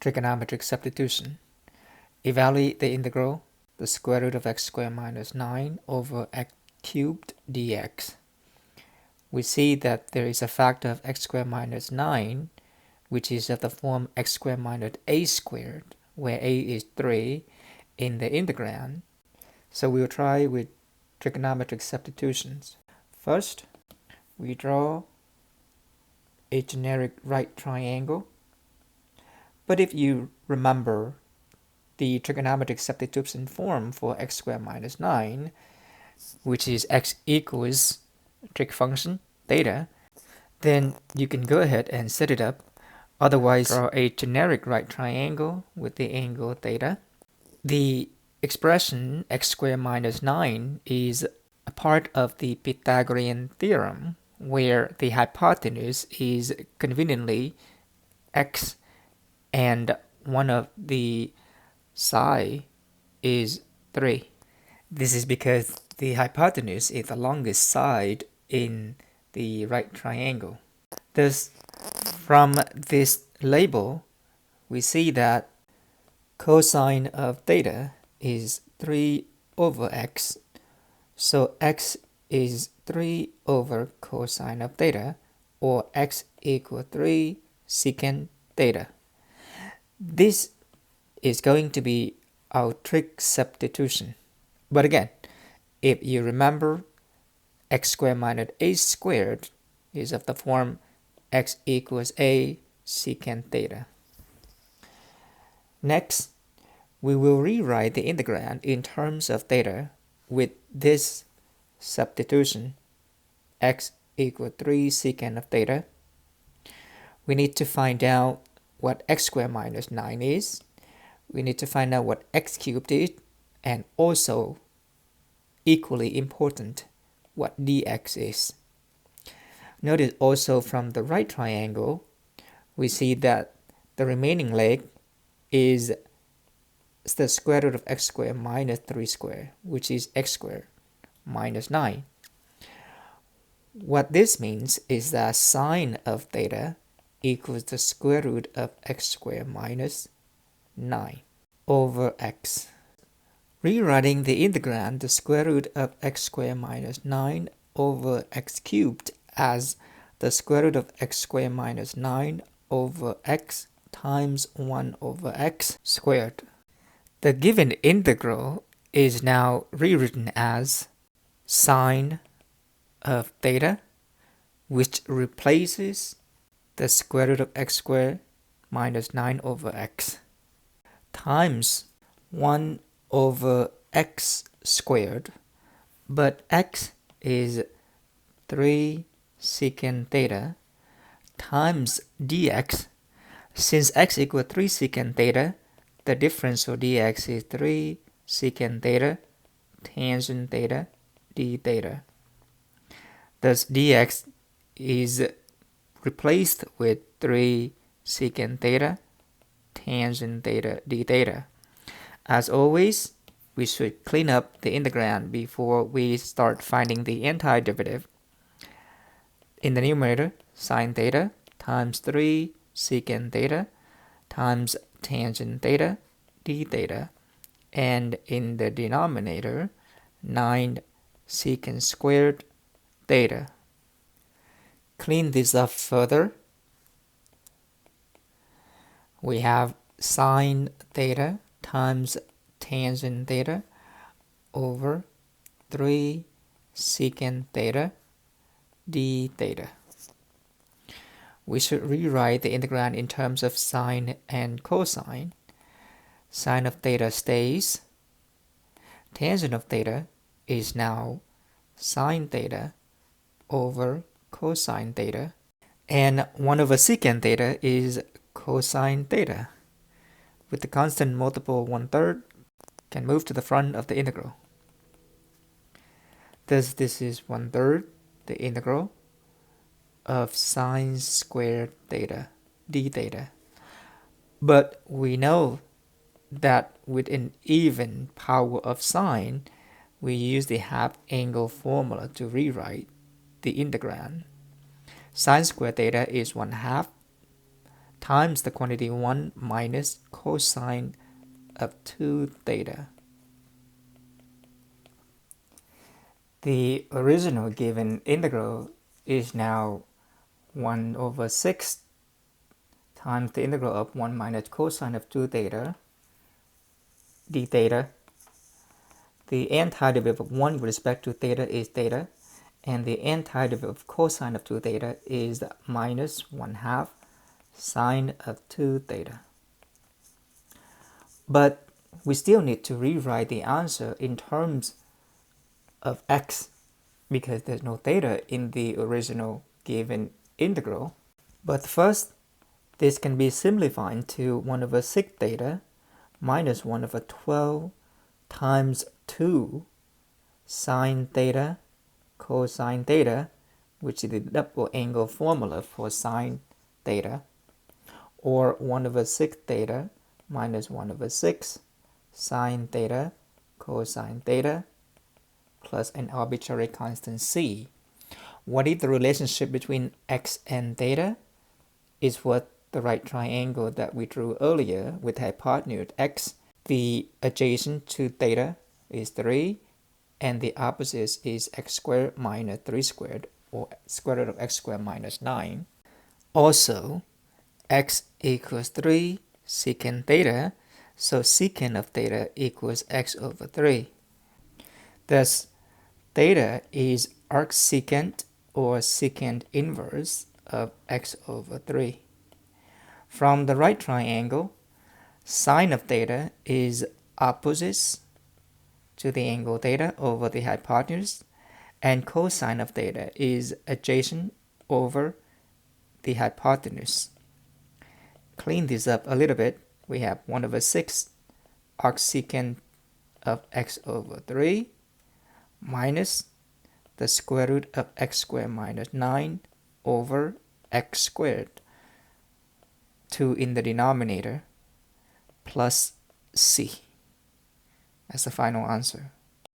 Trigonometric substitution. Evaluate the integral, the square root of x squared minus 9 over x cubed dx. We see that there is a factor of x squared minus 9, which is of the form x squared minus a squared, where a is 3 in the integrand. So we'll try with trigonometric substitutions. First, we draw a generic right triangle. But if you remember the trigonometric substitution form for x squared minus 9, which is x equals trig function theta, then you can go ahead and set it up. Otherwise, draw a generic right triangle with the angle theta. The expression x squared minus 9 is a part of the Pythagorean theorem, where the hypotenuse is conveniently x and one of the side is 3. This is because the hypotenuse is the longest side in the right triangle. Thus, from this label, we see that cosine of theta is 3 over x. So x is 3 over cosine of theta, or x equals 3 secant theta. This is going to be our trig substitution. But again, if you remember, x squared minus a squared is of the form x equals a secant theta. Next, we will rewrite the integrand in terms of theta with this substitution, x equals 3 secant of theta. We need to find out what x squared minus 9 is. We need to find out what x cubed is, and also, equally important, what dx is. Notice also from the right triangle, we see that the remaining leg is the square root of x squared minus 3 squared, which is x squared minus 9. What this means is that sine of theta equals the square root of x squared minus 9 over x. Rewriting the integrand, the square root of x squared minus 9 over x cubed as the square root of x squared minus 9 over x times 1 over x squared. The given integral is now rewritten as sine of theta, which replaces the square root of x squared minus 9 over x times 1 over x squared, but x is 3 secant theta times dx. Since x equals 3 secant theta, the difference for dx is 3 secant theta tangent theta d theta. Thus dx is replaced with 3 secant theta tangent theta d theta. As always, we should clean up the integrand before we start finding the antiderivative. In the numerator, sine theta times 3 secant theta times tangent theta d theta, and in the denominator, 9 secant squared theta. Clean this up further. We have sine theta times tangent theta over 3 secant theta d theta. We should rewrite the integrand in terms of sine and cosine. Sine of theta stays. Tangent of theta is now sine theta over cosine theta, and 1 over secant theta is cosine theta. With the constant multiple 1/3, can move to the front of the integral. Thus this is 1/3 the integral of sine squared theta d theta. But we know that with an even power of sine, we use the half angle formula to rewrite the integrand. Sine squared theta is 1/2 times the quantity 1 minus cosine of 2 theta. The original given integral is now 1 over 6 times the integral of 1 minus cosine of 2 theta d theta. The antiderivative of 1 with respect to theta is theta, and the antiderivative of cosine of 2 theta is minus 1/2 sine of 2 theta. But we still need to rewrite the answer in terms of x because there's no theta in the original given integral. But first, this can be simplified to 1 over 6 theta minus 1 over 12 times 2 sine theta cosine theta, which is the double angle formula for sine theta, or 1 over 6 theta minus 1 over 6 sine theta cosine theta plus an arbitrary constant c. What is the relationship between x and theta? Is what the right triangle that we drew earlier with hypotenuse x. The adjacent to theta is 3, and the opposite is x squared minus 3 squared, or square root of x squared minus 9. Also, x equals 3 secant theta, so secant of theta equals x over 3. Thus, theta is arcsecant or secant inverse of x over 3. From the right triangle, sine of theta is opposite to the angle theta over the hypotenuse, and cosine of theta is adjacent over the hypotenuse. Clean this up a little bit. We have 1 over 6 arcsecant of x over 3 minus the square root of x squared minus 9 over x squared, 2 in the denominator, plus c as the final answer.